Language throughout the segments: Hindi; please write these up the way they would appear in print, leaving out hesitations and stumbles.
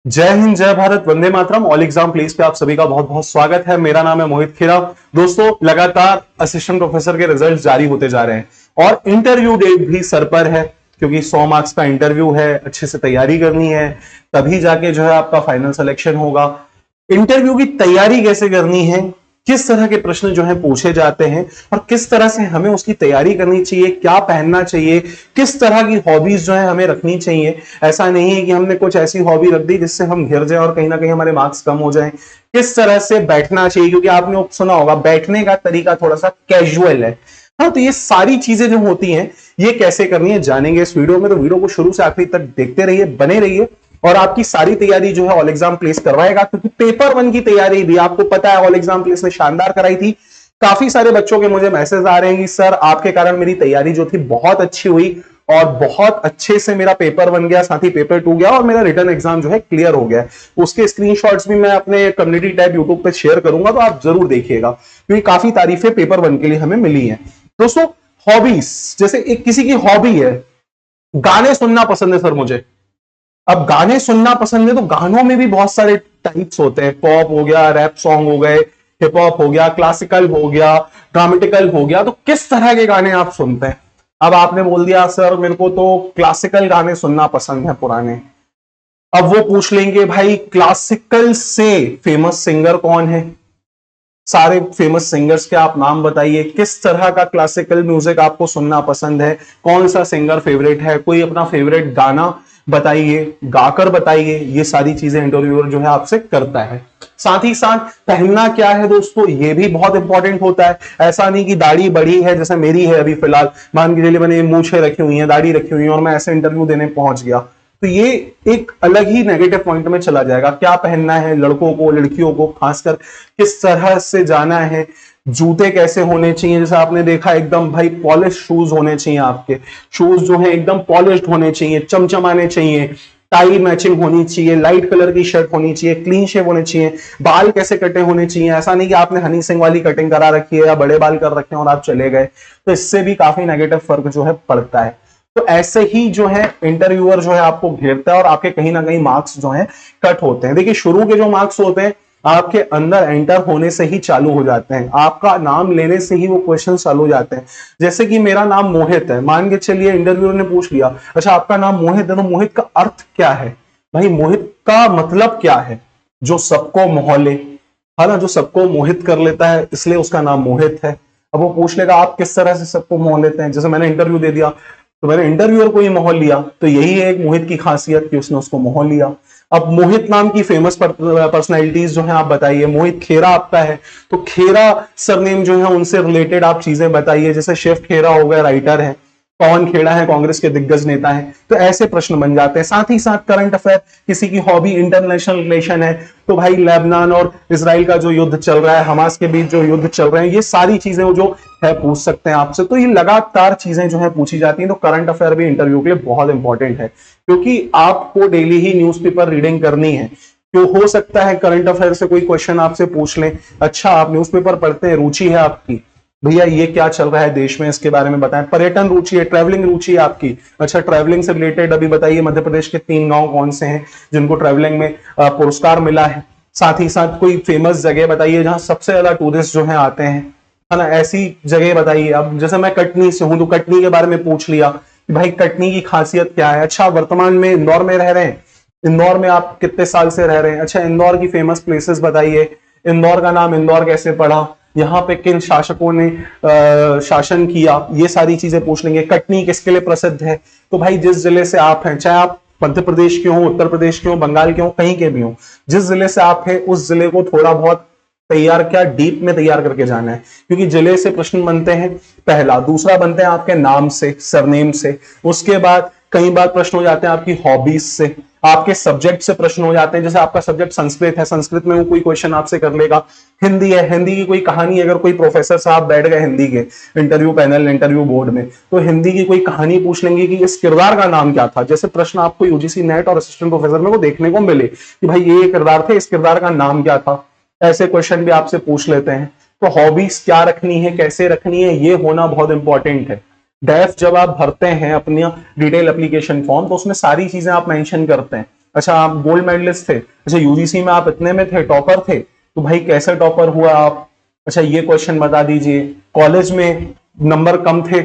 जय हिंद, जय Bharat, Vande Mataram. All exam please pay आप सभी का बहुत बहुत स्वागत है। मेरा नाम है मोहित खेरा। दोस्तों, लगातार असिस्टेंट प्रोफेसर के रिजल्ट जारी होते जा रहे हैं और इंटरव्यू डेट भी सर पर है, क्योंकि 100 मार्क्स का इंटरव्यू है। अच्छे से तैयारी करनी है, तभी जाके जो है आपका फाइनल सिलेक्शन होगा। इंटरव्यू की तैयारी कैसे करनी है, किस तरह के प्रश्न जो है पूछे जाते हैं और किस तरह से हमें उसकी तैयारी करनी चाहिए, क्या पहनना चाहिए, किस तरह की हॉबीज जो है हमें रखनी चाहिए। ऐसा नहीं है कि हमने कुछ ऐसी हॉबी रख दी जिससे हम घिर जाए और कहीं ना कहीं हमारे मार्क्स कम हो जाएं। किस तरह से बैठना चाहिए, क्योंकि आपने सुना होगा बैठने का तरीका थोड़ा सा कैजुअल है। हाँ, तो ये सारी चीजें जो होती हैं ये कैसे करनी है जानेंगे इस वीडियो में। तो वीडियो को शुरू से आखिरी तक देखते रहिए, बने रहिए और आपकी सारी तैयारी जो है ऑल एग्जाम प्लेस करवाएगा, क्योंकि पेपर 1 की तैयारी भी आपको पता है ऑल एग्जाम प्लेस ने शानदार कराई थी। काफी सारे बच्चों के मुझे मैसेज आ रहे हैं कि सर आपके कारण मेरी तैयारी जो थी बहुत अच्छी हुई और बहुत अच्छे से मेरा पेपर 1 गया, साथ ही पेपर 2 गया और मेरा रिटर्न एग्जाम जो है क्लियर हो गया। उसके स्क्रीनशॉट्स भी मैं अपने कम्युनिटी टैब यूट्यूब पे शेयर करूंगा, तो आप जरूर देखिएगा, क्योंकि काफी तारीफें पेपर 1 के लिए हमें मिली हैं। दोस्तों, हॉबीज, जैसे एक किसी की हॉबी है गाने सुनना पसंद है, सर मुझे अब गाने सुनना पसंद है, तो गानों में भी बहुत सारे टाइप्स होते हैं। पॉप हो गया, रैप सॉन्ग हो गए, हिप हॉप हो गया, क्लासिकल हो गया, ड्रामेटिकल हो गया। तो किस तरह के गाने आप सुनते हैं? अब आपने बोल दिया सर मेरे को तो क्लासिकल गाने सुनना पसंद है, पुराने। अब वो पूछ लेंगे भाई क्लासिकल से फेमस सिंगर कौन है, सारे फेमस सिंगर्स के आप नाम बताइए। किस तरह का क्लासिकल म्यूजिक आपको सुनना पसंद है, कौन सा सिंगर फेवरेट है, कोई अपना फेवरेट गाना बताइए, गाकर बताइए। ये सारी चीजें इंटरव्यूअर जो है आपसे करता है। साथ ही साथ पहनना क्या है दोस्तों, ये भी बहुत इंपॉर्टेंट होता है। ऐसा नहीं कि दाढ़ी बड़ी है जैसे मेरी है अभी फिलहाल, मान के चलिए मैंने मूछें रखी हुई हैं, दाढ़ी रखी हुई है और मैं ऐसे इंटरव्यू देने पहुंच गया, तो ये एक अलग ही नेगेटिव पॉइंट में चला जाएगा। क्या पहनना है लड़कों को, लड़कियों को, खासकर किस तरह से जाना है, जूते कैसे होने चाहिए। जैसे आपने देखा एकदम भाई पॉलिश शूज होने चाहिए, आपके शूज जो है एकदम पॉलिश्ड होने चाहिए, चमचमाने चाहिए, टाई मैचिंग होनी चाहिए, लाइट कलर की शर्ट होनी चाहिए, क्लीन शेव होने चाहिए, बाल कैसे कटे होने चाहिए। ऐसा नहीं कि आपने हनी सिंह वाली कटिंग करा रखी है या बड़े बाल कर रखे हैं और आप चले गए, तो इससे भी काफी नेगेटिव फर्क जो है पड़ता है। तो ऐसे ही जो है इंटरव्यूअर जो है आपको घेरता है और आपके कहीं ना कहीं मार्क्स जो है कट होते हैं। देखिए, शुरू के जो मार्क्स होते हैं आपके अंदर एंटर होने से ही चालू हो जाते हैं, आपका नाम लेने से ही वो क्वेश्चन चालू हो जाते हैं। जैसे कि मेरा नाम मोहित है, मान के चलिए इंटरव्यूअर ने पूछ लिया अच्छा आपका नाम मोहित है, तो मोहित का अर्थ क्या है? भाई मोहित का मतलब क्या है? जो सबको मोह ले, है ना, जो सबको मोहित कर लेता है, इसलिए उसका नाम मोहित है। अब वो पूछ लेगा आप किस तरह से सबको मोह लेते हैं। जैसे मैंने इंटरव्यू दे दिया तो मैंने इंटरव्यूअर को ही मोह लिया, तो यही है एक मोहित की खासियत कि उसने उसको मोह लिया। अब मोहित नाम की फेमस पर्सनैलिटीज जो है आप बताइए। मोहित खेरा आपका है, तो खेरा सरनेम जो है उनसे रिलेटेड आप चीजें बताइए। जैसे शेफ खेरा हो गया, राइटर है। पवन खेड़ा है, कांग्रेस के दिग्गज नेता हैं। तो ऐसे प्रश्न बन जाते हैं। साथ ही साथ करंट अफेयर, किसी की हॉबी इंटरनेशनल रिलेशन है, तो भाई लेबनान और इसराइल का जो युद्ध चल रहा है, हमास के बीच जो युद्ध चल रहे हैं, ये सारी चीजें जो है पूछ सकते हैं आपसे। तो ये लगातार चीजें जो है पूछी जाती हैं। तो करंट अफेयर भी इंटरव्यू के लिए बहुत इंपॉर्टेंट है, क्योंकि आपको डेली ही न्यूज़पेपर रीडिंग करनी है। क्यों हो सकता है करंट अफेयर से कोई क्वेश्चन आपसे पूछ लें, अच्छा आप न्यूज़पेपर पढ़ते हैं, रुचि है आपकी, भैया ये क्या चल रहा है देश में इसके बारे में बताएं। पर्यटन रुचि है, ट्रैवलिंग रुचि है आपकी, अच्छा ट्रैवलिंग से रिलेटेड अभी बताइए मध्य प्रदेश के 3 गांव कौन से हैं जिनको ट्रैवलिंग में पुरस्कार मिला है। साथ ही साथ कोई फेमस जगह बताइए जहां सबसे ज्यादा टूरिस्ट जो है आते हैं, है ना, ऐसी जगह बताइए। अब जैसे मैं कटनी से हूं, तो कटनी के बारे में पूछ लिया कि भाई कटनी की खासियत क्या है। अच्छा वर्तमान में इंदौर में रह रहे हैं, इंदौर में आप कितने साल से रह रहे हैं, अच्छा इंदौर की फेमस प्लेसेस बताइए, इंदौर का नाम इंदौर कैसे पड़ा, यहाँ पे किन शासकों ने शासन किया, ये सारी चीजें पूछ लेंगे। कटनी किसके लिए प्रसिद्ध है, तो भाई जिस जिले से आप हैं, चाहे आप मध्य प्रदेश के हो, उत्तर प्रदेश के हो, बंगाल के हो, कहीं के भी हो, जिस जिले से आप हैं उस जिले को थोड़ा बहुत तैयार, क्या डीप में तैयार करके जाना है, क्योंकि जिले से प्रश्न बनते हैं पहला। दूसरा बनते हैं आपके नाम से, सरनेम से। उसके बाद कई बार प्रश्न हो जाते हैं आपकी हॉबीज से, आपके सब्जेक्ट से प्रश्न हो जाते हैं। जैसे आपका सब्जेक्ट संस्कृत है, संस्कृत में वो कोई क्वेश्चन आपसे कर लेगा। हिंदी है, हिंदी की कोई कहानी, अगर कोई प्रोफेसर साहब बैठ गए हिंदी के इंटरव्यू पैनल, इंटरव्यू बोर्ड में, तो हिंदी की कोई कहानी पूछ लेंगे कि इस किरदार का नाम क्या था। जैसे प्रश्न आपको यूजीसी नेट और असिस्टेंट प्रोफेसर में वो देखने को मिले कि भाई ये किरदार थे, इस किरदार का नाम क्या था। ऐसे क्वेश्चन भी आपसे पूछ लेते हैं। तो हॉबीज क्या रखनी है, कैसे रखनी है, ये होना बहुत इंपॉर्टेंट है। डेफ जब आप भरते हैं अपनी डिटेल एप्लीकेशन फॉर्म, तो उसमें सारी चीजें आप मेंशन करते हैं। अच्छा आप गोल्ड मेडलिस्ट थे, अच्छा यूजीसी में आप इतने में थे, टॉपर थे, तो भाई कैसे टॉपर हुआ आप, अच्छा ये क्वेश्चन बता दीजिए। कॉलेज में नंबर कम थे,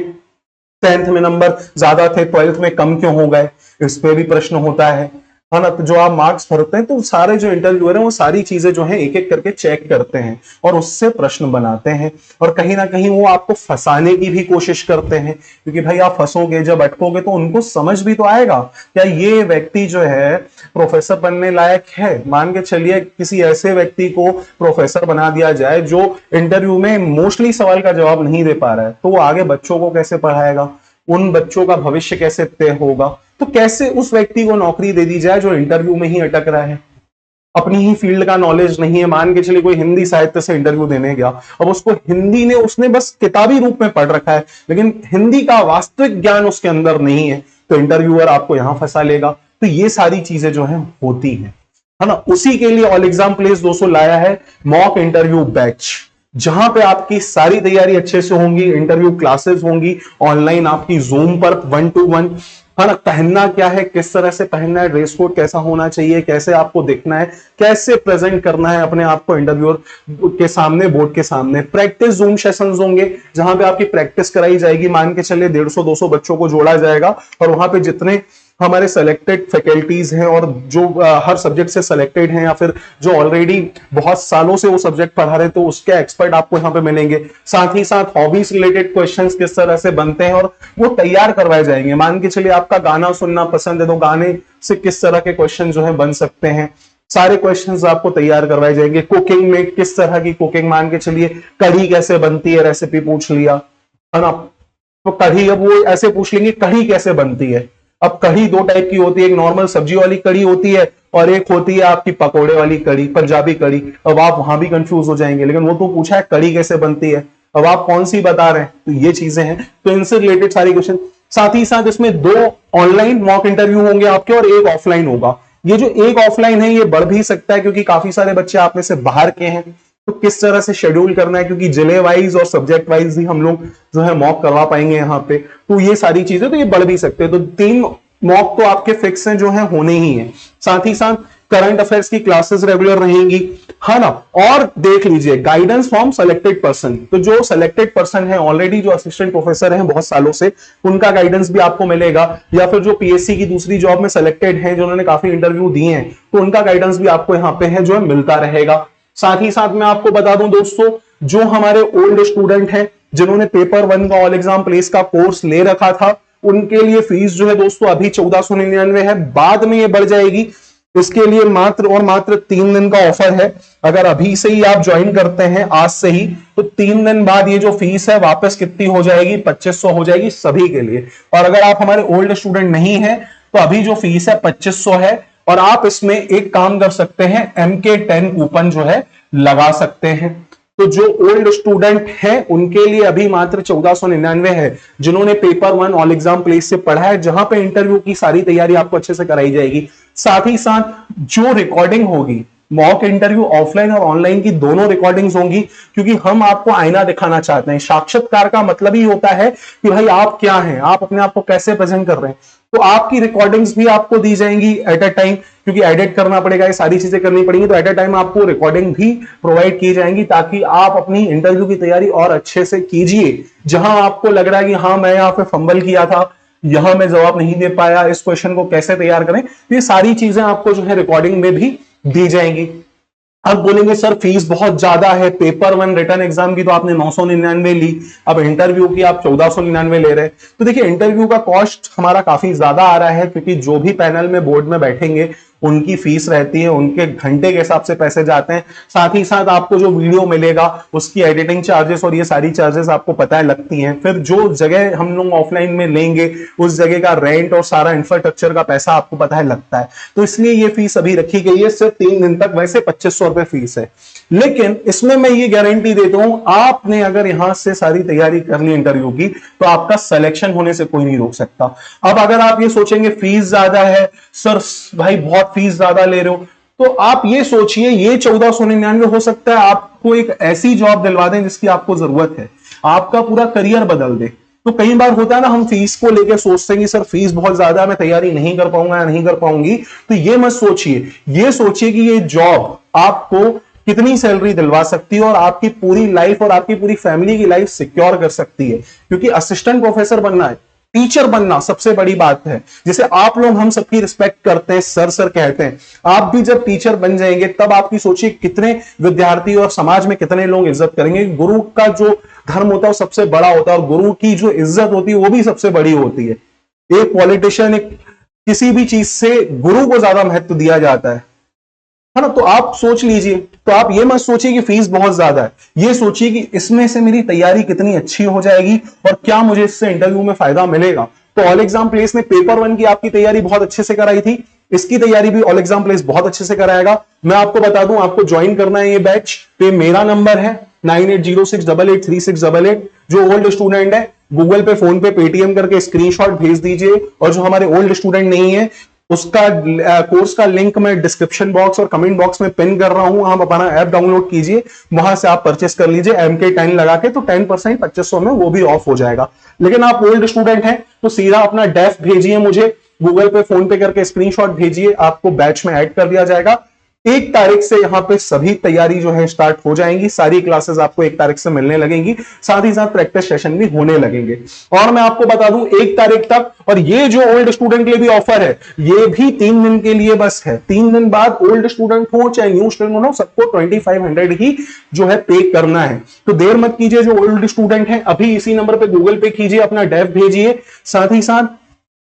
10th में नंबर ज्यादा थे, 12th में कम क्यों हो गए, इस पे भी प्रश्न होता है ना। तो जो आप मार्क्स भरते हैं तो सारे जो इंटरव्यूअर हैं वो सारी चीजें जो है एक एक करके चेक करते हैं और उससे प्रश्न बनाते हैं, और कहीं ना कहीं वो आपको फंसाने की भी कोशिश करते हैं, क्योंकि भाई आप फंसोगे जब अटकोगे तो उनको समझ भी तो आएगा क्या ये व्यक्ति जो है प्रोफेसर बनने लायक है। मान के चलिए किसी ऐसे व्यक्ति को प्रोफेसर बना दिया जाए जो इंटरव्यू में मोस्टली सवाल का जवाब नहीं दे पा रहा है, तो वो आगे बच्चों को कैसे पढ़ाएगा, उन बच्चों का भविष्य कैसे तय होगा। तो कैसे उस व्यक्ति को नौकरी दे दी जाए जो इंटरव्यू में ही अटक रहा है, अपनी ही फील्ड का नॉलेज नहीं है। मान के चलिए कोई हिंदी साहित्य से इंटरव्यू देने गया, अब उसको हिंदी ने उसने बस किताबी रूप में पढ़ रखा है, लेकिन हिंदी का वास्तविक ज्ञान उसके अंदर नहीं है, तो इंटरव्यूअर आपको यहां फंसा लेगा। तो ये सारी चीजें जो है होती है ना। उसी के लिए ऑल एग्जाम प्लेस दोस्तों लाया है मॉक इंटरव्यू बैच, जहां पे आपकी सारी तैयारी अच्छे से होंगी, इंटरव्यू क्लासेस होंगी ऑनलाइन आपकी जूम पर 1 to 1, है ना। पहनना क्या है, किस तरह से पहनना है, ड्रेस कोड कैसा होना चाहिए, कैसे आपको दिखना है, कैसे प्रेजेंट करना है अपने आप को इंटरव्यूअर के सामने, बोर्ड के सामने। प्रैक्टिस जूम सेशंस होंगे जहां पे आपकी प्रैक्टिस कराई जाएगी। मान के चलिए 150-200 बच्चों को जोड़ा जाएगा और वहां पे जितने हमारे सेलेक्टेड फैकल्टीज हैं और जो हर सब्जेक्ट से सेलेक्टेड हैं या फिर जो ऑलरेडी बहुत सालों से वो सब्जेक्ट पढ़ा रहे, तो उसके एक्सपर्ट आपको यहाँ पे मिलेंगे। साथ ही साथ हॉबीज रिलेटेड क्वेश्चंस किस तरह से बनते हैं और वो तैयार करवाए जाएंगे। मान के चलिए आपका गाना सुनना पसंद है, तो गाने से किस तरह के क्वेश्चन जो है बन सकते हैं, सारे क्वेश्चंस आपको तैयार करवाए जाएंगे। कुकिंग में किस तरह की कुकिंग, मान के चलिए कढ़ी कैसे बनती है, रेसिपी पूछ लिया, है ना। तो कढ़ी, अब वो ऐसे पूछ लेंगे कढ़ी कैसे बनती है। अब कढ़ी दो टाइप की होती है, एक नॉर्मल सब्जी वाली कढ़ी होती है और एक होती है आपकी पकोड़े वाली कढ़ी, पंजाबी कढ़ी। अब आप वहां भी कंफ्यूज हो जाएंगे, लेकिन वो तो पूछा है कढ़ी कैसे बनती है, अब आप कौन सी बता रहे हैं। तो ये चीजें हैं, तो इनसे रिलेटेड सारी क्वेश्चन। साथ ही साथ इसमें 2 ऑनलाइन मॉक इंटरव्यू होंगे आपके और एक ऑफलाइन होगा। ये जो एक ऑफलाइन है ये बढ़ भी सकता है क्योंकि काफी सारे बच्चे आप में से बाहर के हैं, तो किस तरह से शेड्यूल करना है, क्योंकि जिले वाइज और सब्जेक्ट वाइज ही हम लोग जो है मॉक करवा पाएंगे यहाँ पे। तो ये सारी चीजें, तो ये बढ़ भी सकते हैं। तो 3 मॉक तो आपके फिक्स हैं, जो है होने ही है। साथ ही साथ करंट अफेयर्स की क्लासेस रेगुलर रहेंगी, है ना। और देख लीजिए गाइडेंस फ्रॉम सेलेक्टेड पर्सन, तो जो सेलेक्टेड पर्सन है ऑलरेडी, जो असिस्टेंट प्रोफेसर हैं बहुत सालों से, उनका गाइडेंस भी आपको मिलेगा, या फिर जो पीएससी की दूसरी जॉब में सेलेक्टेड हैं, जिन्होंने काफी इंटरव्यू दिए हैं, तो उनका गाइडेंस भी आपको यहाँ पे है जो है मिलता रहेगा। साथ ही साथ मैं आपको बता दूं दोस्तों, जो हमारे ओल्ड स्टूडेंट हैं जिन्होंने पेपर 1 का ऑल एग्जाम प्लेस का कोर्स ले रखा था, उनके लिए फीस जो है दोस्तों अभी 1499 है, बाद में ये बढ़ जाएगी। इसके लिए मात्र और मात्र 3 दिन का ऑफर है। अगर अभी से ही आप ज्वाइन करते हैं आज से ही, तो 3 दिन बाद ये जो फीस है वापस कितनी हो जाएगी, 2500 हो जाएगी सभी के लिए। और अगर आप हमारे ओल्ड स्टूडेंट नहीं है तो अभी जो फीस है 2500 है, और आप इसमें एक काम कर सकते हैं, MK10 कूपन जो है लगा सकते हैं। तो जो ओल्ड स्टूडेंट हैं उनके लिए अभी मात्र 1499 है, जिन्होंने पेपर 1 ऑल एग्जाम प्लेस से पढ़ा है, जहां पे इंटरव्यू की सारी तैयारी आपको अच्छे से कराई जाएगी। साथ ही साथ जो रिकॉर्डिंग होगी, मॉक इंटरव्यू ऑफलाइन और ऑनलाइन की दोनों रिकॉर्डिंग्स होंगी, क्योंकि हम आपको आईना दिखाना चाहते हैं। साक्षात्कार का मतलब ही होता है कि भाई आप क्या हैं, आप अपने आप को कैसे प्रेजेंट कर रहे हैं। तो आपकी रिकॉर्डिंग्स भी आपको दी जाएंगी एट अ टाइम, क्योंकि एडिट करना पड़ेगा, ये सारी चीजें करनी पड़ेंगी, तो एट अ टाइम आपको रिकॉर्डिंग भी प्रोवाइड की जाएंगी, ताकि आप अपनी इंटरव्यू की तैयारी और अच्छे से कीजिए। जहां आपको लग रहा है कि हाँ मैं यहाँ पे फंबल किया था, यहां मैं जवाब नहीं दे पाया, इस क्वेश्चन को कैसे तैयार करें, तो ये सारी चीजें आपको जो है रिकॉर्डिंग में भी दी जाएंगी। अब बोलेंगे सर फीस बहुत ज्यादा है, पेपर 1 रिटर्न एग्जाम की तो आपने 999 ली, अब इंटरव्यू की आप 1499 ले रहे हैं। तो देखिए इंटरव्यू का कॉस्ट हमारा काफी ज्यादा आ रहा है, क्योंकि जो भी पैनल में बोर्ड में बैठेंगे उनकी फीस रहती है, उनके घंटे के हिसाब से पैसे जाते हैं। साथ ही साथ आपको जो वीडियो मिलेगा उसकी एडिटिंग चार्जेस और ये सारी चार्जेस आपको पता है लगती हैं। फिर जो जगह हम लोग ऑफलाइन में लेंगे उस जगह का रेंट और सारा इंफ्रास्ट्रक्चर का पैसा आपको पता है लगता है। तो इसलिए ये फीस अभी रखी गई है सिर्फ 3 दिन तक। वैसे 2500 रुपए फीस है, लेकिन इसमें मैं ये गारंटी देता हूं, आपने अगर यहां से सारी तैयारी कर ली इंटरव्यू की, तो आपका सिलेक्शन होने से कोई नहीं रोक सकता। अब अगर आप ये सोचेंगे फीस ज्यादा है, सर भाई बहुत फीस ज्यादा ले रहे हो, तो आप ये सोचिए ये 1499 हो सकता है आपको एक ऐसी जॉब दिलवा दें जिसकी आपको जरूरत है, आपका पूरा करियर बदल दे। तो कई बार होता है ना, हम फीस को लेकर सोचते हैं कि सर फीस बहुत ज्यादा है, मैं तैयारी नहीं कर पाऊंगा या नहीं कर पाऊंगी। तो ये मत सोचिए, ये सोचिए कि ये जॉब आपको कितनी सैलरी दिलवा सकती है और आपकी पूरी लाइफ और आपकी पूरी फैमिली की लाइफ सिक्योर कर सकती है। क्योंकि असिस्टेंट प्रोफेसर बनना है, टीचर बनना सबसे बड़ी बात है। जैसे आप लोग हम सबकी रिस्पेक्ट करते हैं, सर सर कहते हैं, आप भी जब टीचर बन जाएंगे तब आपकी सोचिए कितने विद्यार्थी और समाज में कितने लोग इज्जत करेंगे। गुरु का जो धर्म होता है वो सबसे बड़ा होता है और गुरु की जो इज्जत होती है वो भी सबसे बड़ी होती है। एक पॉलिटिशियन, एक किसी भी चीज से गुरु को ज्यादा महत्व दिया जाता है ना। तो आप सोच लीजिए, तो आप ये मत सोचिए कि फीस बहुत ज्यादा है, ये सोचिए कि इसमें से मेरी तैयारी कितनी अच्छी हो जाएगी और क्या मुझे इससे इंटरव्यू में फायदा मिलेगा। तो ऑल एग्जाम प्लेस ने पेपर 1 की आपकी तैयारी बहुत अच्छे से कराई थी, इसकी तैयारी भी ऑल एग्जाम प्लेस बहुत अच्छे से कराएगा। मैं आपको बता दूं, आपको ज्वाइन करना है ये बैच, तो मेरा नंबर है 9806883688। जो ओल्ड स्टूडेंट है गूगल पे, फोन पे, पेटीएम करके स्क्रीनशॉट भेज दीजिए, और जो हमारे ओल्ड स्टूडेंट नहीं है उसका कोर्स का लिंक मैं डिस्क्रिप्शन बॉक्स और कमेंट बॉक्स में पिन कर रहा हूं। आप अपना ऐप डाउनलोड कीजिए, वहां से आप परचेस कर लीजिए MK10 लगा के, तो 10% 2500 में वो भी ऑफ हो जाएगा। लेकिन आप ओल्ड स्टूडेंट हैं तो सीधा अपना डेफ भेजिए मुझे, गूगल पे, फोन पे करके स्क्रीनशॉट भेजिए, आपको बैच में ऐड कर दिया जाएगा। 1 तारीख से यहां पे सभी तैयारी जो है स्टार्ट हो जाएंगी, सारी क्लासेस आपको 1 तारीख से मिलने लगेंगी, साथ ही साथ प्रैक्टिस सेशन भी होने लगेंगे। और मैं आपको बता दूं 1 तारीख तक, और ये जो ओल्ड स्टूडेंट के लिए भी ऑफर है, ये भी 3 दिन के लिए बस है। 3 दिन बाद ओल्ड स्टूडेंट हो चाहे न्यू स्टूडेंट हो, सबको 2500 ही जो है पे करना है। तो देर मत कीजिए, जो ओल्ड स्टूडेंट है अभी इसी नंबर पे गूगल पे कीजिए, अपना डेफ भेजिए, साथ ही साथ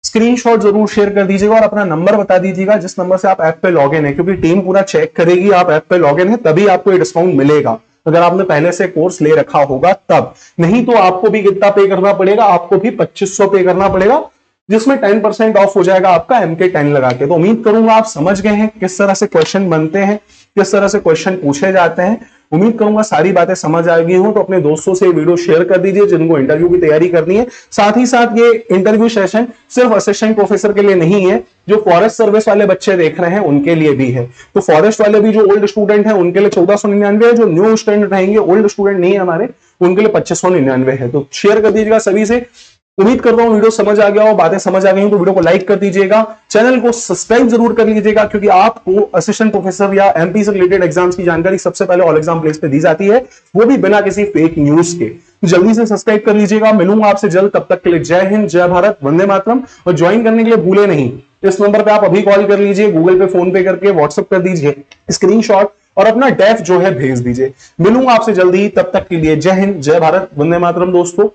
स्क्रीनशॉट जरूर शेयर कर दीजिएगा और अपना नंबर बता दीजिएगा जिस नंबर से आप ऐप पे लॉगिन है, क्योंकि टीम पूरा चेक करेगी आप ऐप पे लॉगिन है तभी आपको ये डिस्काउंट मिलेगा। अगर आपने पहले से कोर्स ले रखा होगा तब, नहीं तो आपको भी कितना पे करना पड़ेगा, आपको भी 2500 पे करना पड़ेगा, जिसमें 10% ऑफ हो जाएगा आपका MK10 लगा के। तो उम्मीद करूंगा आप समझ गए हैं किस तरह से क्वेश्चन बनते हैं, किस तरह से क्वेश्चन पूछे जाते हैं। उम्मीद करूंगा सारी बातें समझ आ गई हो। तो अपने दोस्तों से वीडियो शेयर कर दीजिए जिनको इंटरव्यू की तैयारी करनी है। साथ ही साथ ये इंटरव्यू सेशन सिर्फ असिस्टेंट प्रोफेसर के लिए नहीं है, जो फॉरेस्ट सर्विस वाले बच्चे देख रहे हैं उनके लिए भी है। तो फॉरेस्ट वाले भी जो ओल्ड स्टूडेंट है उनके लिए 1499 है, जो न्यू स्टूडेंट रहेंगे, ओल्ड स्टूडेंट नहीं है हमारे, उनके लिए 2599 है। तो शेयर कर दीजिएगा सभी से। उम्मीद करता हूं वीडियो समझ आ गया हो, बातें समझ आ गई हो तो वीडियो को लाइक कर दीजिएगा, चैनल को सब्सक्राइब जरूर कर लीजिएगा, क्योंकि आपको असिस्टेंट प्रोफेसर या MP से रिलेटेड एग्जाम्स की जानकारी सबसे पहले ऑल एग्जाम प्लेस पे दी जाती है, वो भी बिना किसी फेक न्यूज के। जल्दी से सब्सक्राइब कर लीजिएगा। मिलूंगा आपसे जल्द, तब तक के लिए जय हिंद, जय भारत, वंदे मातरम। और ज्वाइन करने के लिए भूले नहीं, इस नंबर पे आप अभी कॉल कर लीजिए, गूगल पे, फोन पे करके व्हाट्सएप कर दीजिए स्क्रीनशॉट और अपना डेफ जो है भेज दीजिए। मिलूंगा आपसे जल्दी, तब तक के लिए जय हिंद, जय भारत, वंदे मातरम दोस्तों।